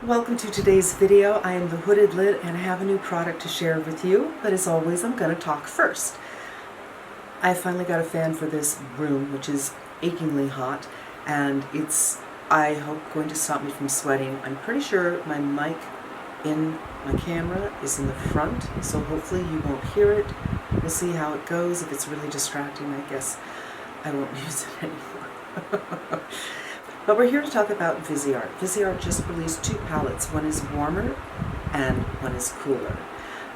Welcome to today's video. I am the Hooded Lid and I have a new product to share with you, but as always I'm going to talk first. I finally got a fan for this room, which is achingly hot, and it's, I hope, going to stop me from sweating. I'm pretty sure my mic in my camera is in the front, so hopefully you won't hear it. We'll see how it goes. If it's really distracting, I guess I won't use it anymore. But we're here to talk about Viseart. Viseart just released two palettes. One is warmer and one is cooler.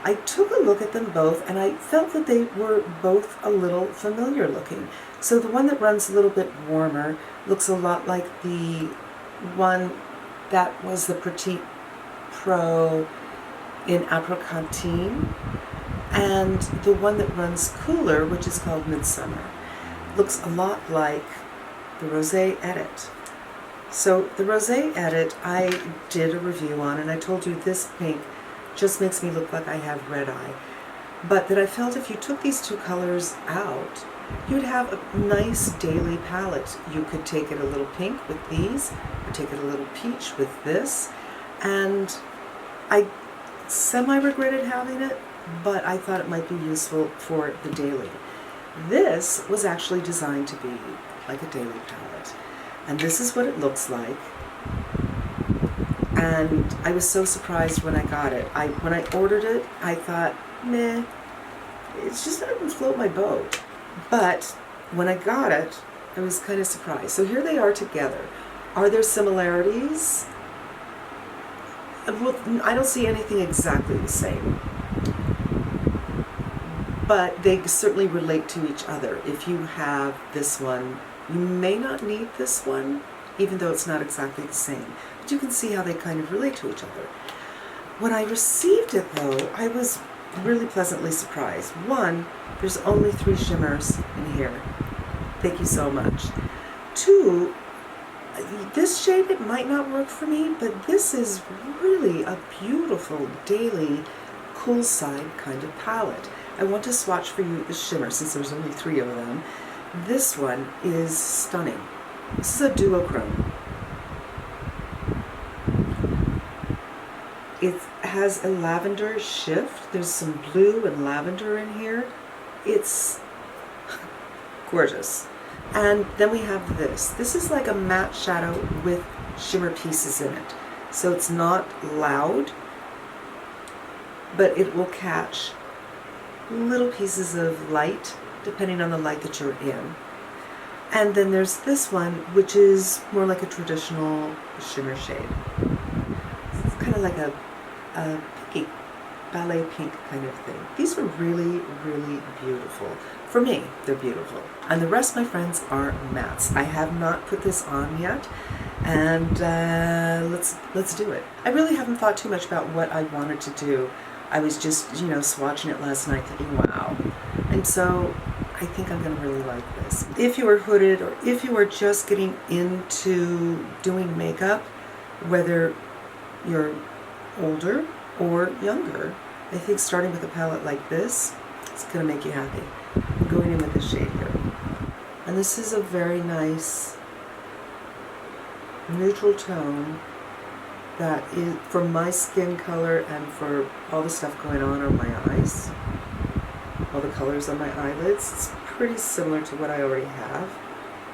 I took a look at them both and I felt that they were both a little familiar looking. So the one that runs a little bit warmer looks a lot like the one that was the Petite Pro in Apricotine, and the one that runs cooler, which is called Midsommer, looks a lot like the Rosé Edit. So the Rosé Edit I did a review on, and I told you this pink just makes me look like I have red eye. But that I felt if you took these two colors out, you'd have a nice daily palette. You could take it a little pink with these, or take it a little peach with this, and I semi-regretted having it, but I thought it might be useful for the daily. This was actually designed to be like a daily palette. And this is what it looks like. And I was so surprised when I got it. When I ordered it, I thought, meh, it's just not going to float my boat. But when I got it, I was kind of surprised. So here they are together. Are there similarities? Well, I don't see anything exactly the same. But they certainly relate to each other. If you have this one, you may not need this one, even though it's not exactly the same. But you can see how they kind of relate to each other. When I received it, though, I was really pleasantly surprised. One, there's only 3 shimmers in here. Thank you so much. 2, this shade, it might not work for me, but this is really a beautiful daily cool side kind of palette. I want to swatch for you the shimmer since there's only 3 of them. This one is stunning. This is a duochrome. It has a lavender shift. There's some blue and lavender in here. It's gorgeous. And then we have this. This is like a matte shadow with shimmer pieces in it. So it's not loud, but it will catch little pieces of light depending on the light that you're in. And then there's this one, which is more like a traditional shimmer shade. It's kind of like a pinky, ballet pink kind of thing. These are really, really beautiful. For me, they're beautiful. And the rest, my friends, are mattes. I have not put this on yet, and let's do it. I really haven't thought too much about what I wanted to do. I was just, swatching it last night thinking, wow. And so I think I'm going to really like this. If you are hooded, or if you are just getting into doing makeup, whether you're older or younger, I think starting with a palette like this is going to make you happy. I'm going in with this shade here. And this is a very nice neutral tone that is for my skin color and for all the stuff going on my eyes, all the colors on my eyelids. It's pretty similar to what I already have,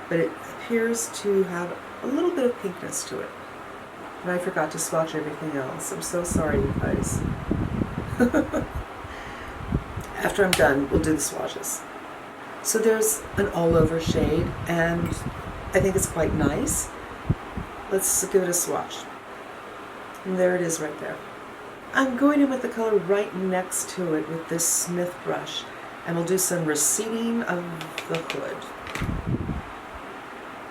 but it appears to have a little bit of pinkness to it. And I forgot to swatch everything else. I'm so sorry, you guys. After I'm done, we'll do the swatches. So there's an all-over shade, and I think it's quite nice. Let's give it a swatch. And there it is right there. I'm going in with the color right next to it with this Smith brush, and we'll do some receding of the hood.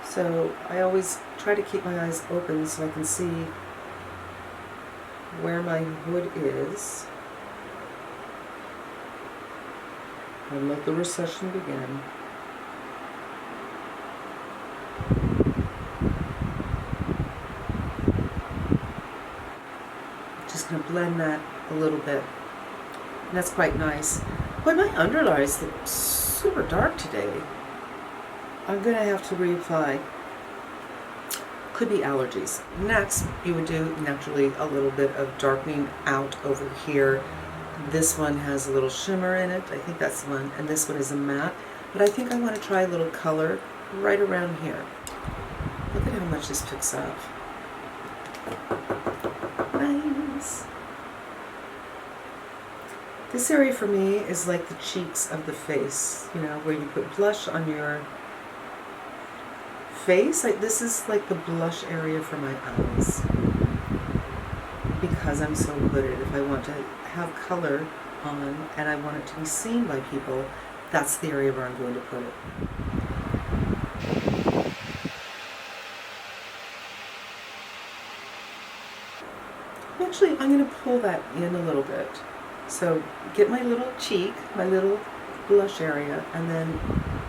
So I always try to keep my eyes open so I can see where my hood is. And let the recession begin. Just going to blend that a little bit. And that's quite nice. Boy, my under eyes look super dark today. I'm going to have to reapply. Could be allergies. Next, you would do naturally a little bit of darkening out over here. This one has a little shimmer in it. I think that's the one. And this one is a matte. But I think I want to try a little color right around here. Look at how much this picks up. Nice. This area for me is like the cheeks of the face, you know, where you put blush on your face. Like, this is like the blush area for my eyes. Because I'm so hooded, if I want to have color on and I want it to be seen by people, that's the area where I'm going to put it. Actually, I'm going to pull that in a little bit. So get my little cheek, my little blush area, and then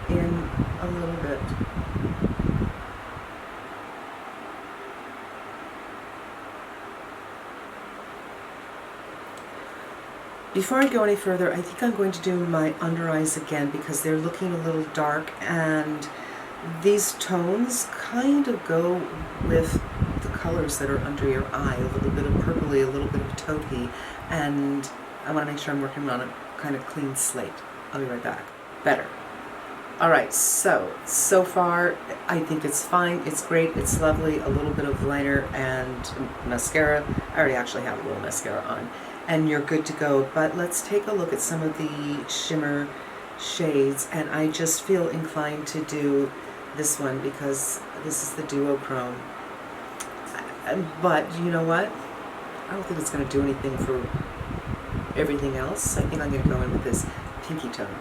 in a little bit. Before I go any further, I think I'm going to do my under eyes again because they're looking a little dark, and these tones kind of go with the colors that are under your eye, a little bit of purpley, a little bit of taupey, and I want to make sure I'm working on a kind of clean slate. I'll be right back. Better. Alright, so far I think it's fine, it's great, it's lovely, a little bit of liner and mascara. I already actually have a little mascara on. And you're good to go, but let's take a look at some of the shimmer shades, and I just feel inclined to do this one because this is the duochrome. But you know what? I don't think it's going to do anything for everything else. I think I'm going to go in with this pinky tone.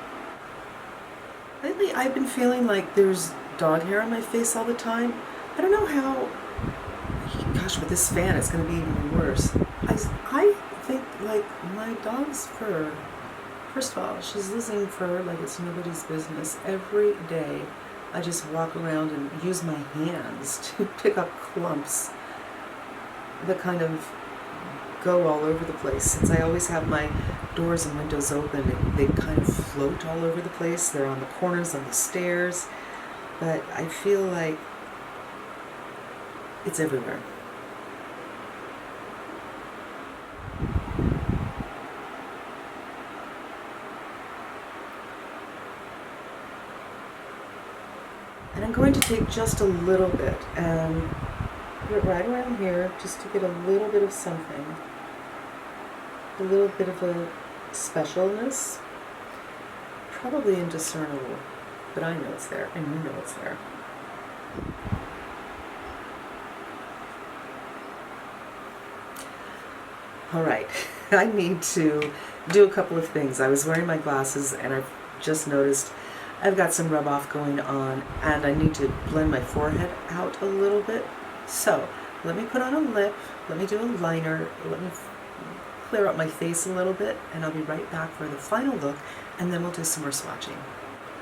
Lately I've been feeling like there's dog hair on my face all the time. I don't know how, gosh, with this fan it's going to be even worse. I think like my dog's fur, first of all, she's losing fur like it's nobody's business. Every day I just walk around and use my hands to pick up clumps that kind of go all over the place. Since I always have my doors and windows open, they kind of float all over the place. They're on the corners, on the stairs, but I feel like it's everywhere. And I'm going to take just a little bit and put it right around here just to get a little bit of something. A little bit of a specialness. Probably indiscernible, but I know it's there and you know it's there. Alright, I need to do a couple of things. I was wearing my glasses and I've just noticed I've got some rub off going on and I need to blend my forehead out a little bit. So let me put on a lip, let me do a liner, let me clear up my face a little bit, and I'll be right back for the final look, and then we'll do some more swatching.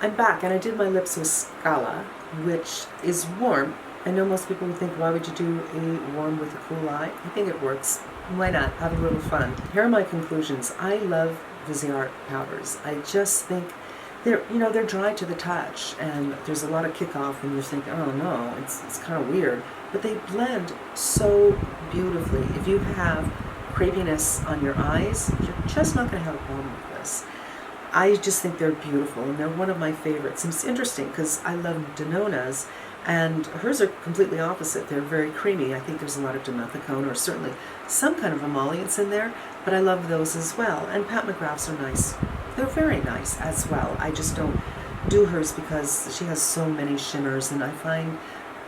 I'm back and I did my lips with Scala, which is warm. I know most people would think, why would you do a warm with a cool eye? I think it works. Why not? Have a little fun. Here are my conclusions. I love Viseart powders. I just think they're dry to the touch, and there's a lot of kickoff, and you're thinking, oh no, it's kind of weird. But they blend so beautifully. If you have crepiness on your eyes, you're just not going to have a problem with this. I just think they're beautiful, and they're one of my favorites. And it's interesting because I love Danona's, and hers are completely opposite. They're very creamy. I think there's a lot of dimethicone, or certainly some kind of emollients in there, but I love those as well. And Pat McGrath's are nice. They're very nice as well. I just don't do hers because she has so many shimmers, and I find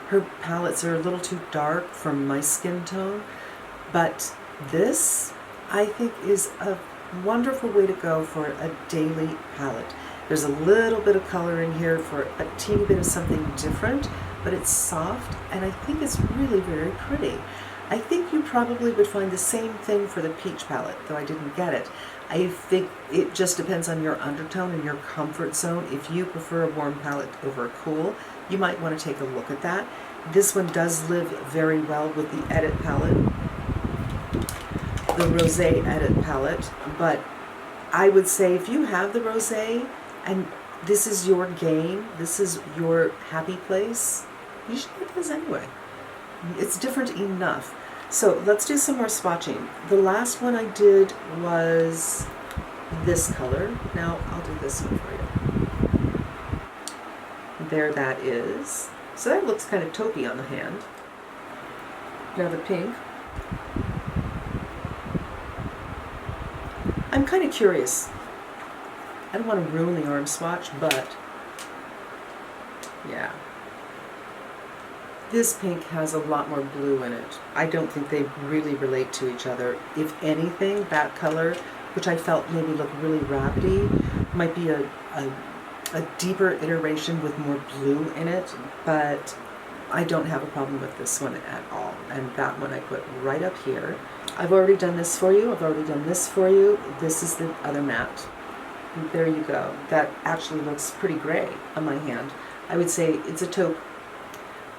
her palettes are a little too dark for my skin tone. But this, I think, is a wonderful way to go for a daily palette. There's a little bit of color in here for a teeny bit of something different, but it's soft, and I think it's really very pretty. I think you probably would find the same thing for the peach palette, though I didn't get it. I think it just depends on your undertone and your comfort zone. If you prefer a warm palette over a cool, you might want to take a look at that. This one does live very well with the Edit palette, the Rosé Edit palette, but I would say if you have the Rosé and this is your game, this is your happy place, you should get this anyway. It's different enough. So let's do some more swatching. The last one I did was this color. Now I'll do this one for you. There that is. So that looks kind of taupey on the hand. Now the pink. I'm kind of curious. I don't want to ruin the arm swatch, but yeah. This pink has a lot more blue in it. I don't think they really relate to each other. If anything, that color, which I felt maybe looked really rabbity, might be a deeper iteration with more blue in it, but I don't have a problem with this one at all. And that one I put right up here. I've already done this for you. I've already done this for you. This is the other matte. There you go. That actually looks pretty gray on my hand. I would say it's a taupe.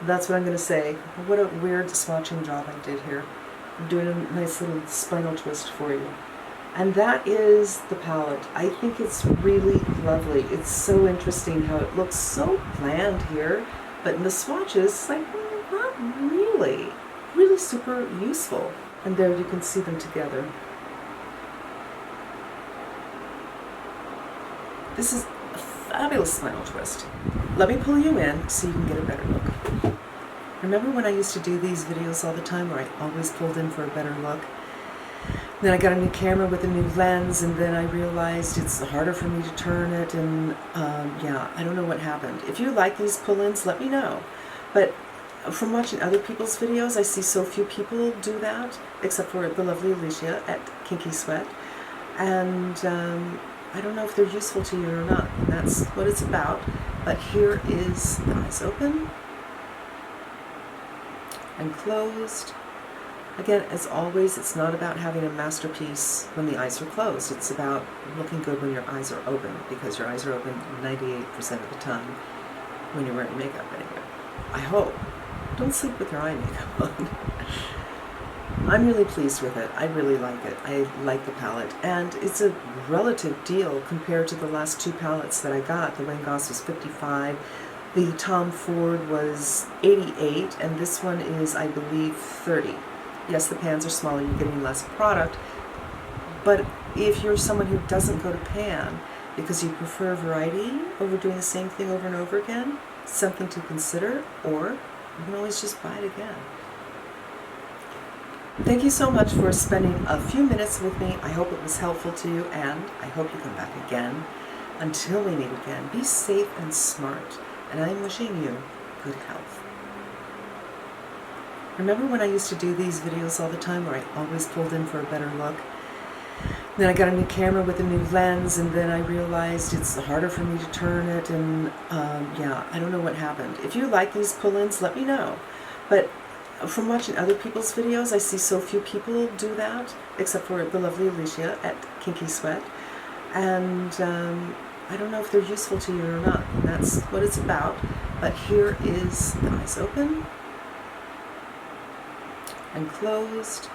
That's what I'm going to say. What a weird swatching job I did here. I'm doing a nice little spinal twist for you. And that is the palette. I think it's really lovely. It's so interesting how it looks so bland here, but in the swatches, it's like, not really. Really super useful. And there you can see them together. This is a fabulous spinal twist. Let me pull you in so you can get a better look. Remember when I used to do these videos all the time where I always pulled in for a better look? Then I got a new camera with a new lens, and then I realized it's harder for me to turn it, and yeah, I don't know what happened. If you like these pull-ins, let me know. But from watching other people's videos, I see so few people do that, except for the lovely Alicia at Kinky Sweat. And I don't know if they're useful to you or not. And that's what it's about. But here is the eyes open and closed. Again, as always, it's not about having a masterpiece when the eyes are closed. It's about looking good when your eyes are open, because your eyes are open 98% of the time when you're wearing makeup anyway. I hope. Don't sleep with your eye makeup on. I'm really pleased with it. I really like it. I like the palette. And it's a relative deal compared to the last two palettes that I got. The Wayne Goss was $55. The Tom Ford was $88. And this one is, I believe, $30. Yes, the pans are smaller. You're getting less product. But if you're someone who doesn't go to pan because you prefer variety over doing the same thing over and over again, something to consider, or you can always just buy it again. Thank you so much for spending a few minutes with me. I hope it was helpful to you, and I hope you come back again. Until we meet again, be safe and smart, and I'm wishing you good health. Remember when I used to do these videos all the time where I always pulled in for a better look? Then I got a new camera with a new lens, and then I realized it's harder for me to turn it, and yeah, I don't know what happened. If you like these pull-ins, let me know. But from watching other people's videos, I see so few people do that, except for the lovely Alicia at Kinky Sweat. And I don't know if they're useful to you or not. And that's what it's about. But here is the eyes open and closed.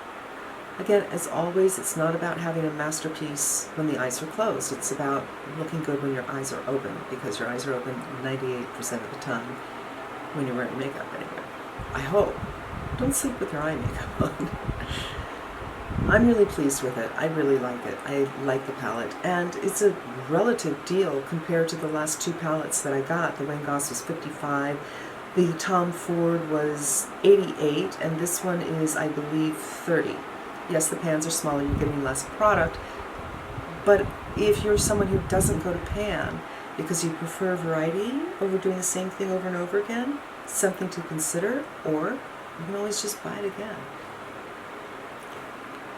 Again, as always, it's not about having a masterpiece when the eyes are closed. It's about looking good when your eyes are open, because your eyes are open 98% of the time when you're wearing makeup anyway. I hope. Don't sleep with your eye makeup on. I'm really pleased with it. I really like it. I like the palette. And it's a relative deal compared to the last two palettes that I got. The Wayne Goss was $55. The Tom Ford was $88. And this one is, I believe, $30. Yes, the pans are smaller. You're getting less product. But if you're someone who doesn't go to pan because you prefer variety over doing the same thing over and over again, something to consider, or you can always just buy it again.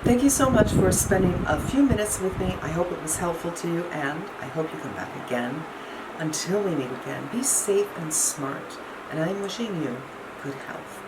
Thank you so much for spending a few minutes with me. I hope it was helpful to you, and I hope you come back again. Until we meet again, be safe and smart, and I'm wishing you good health.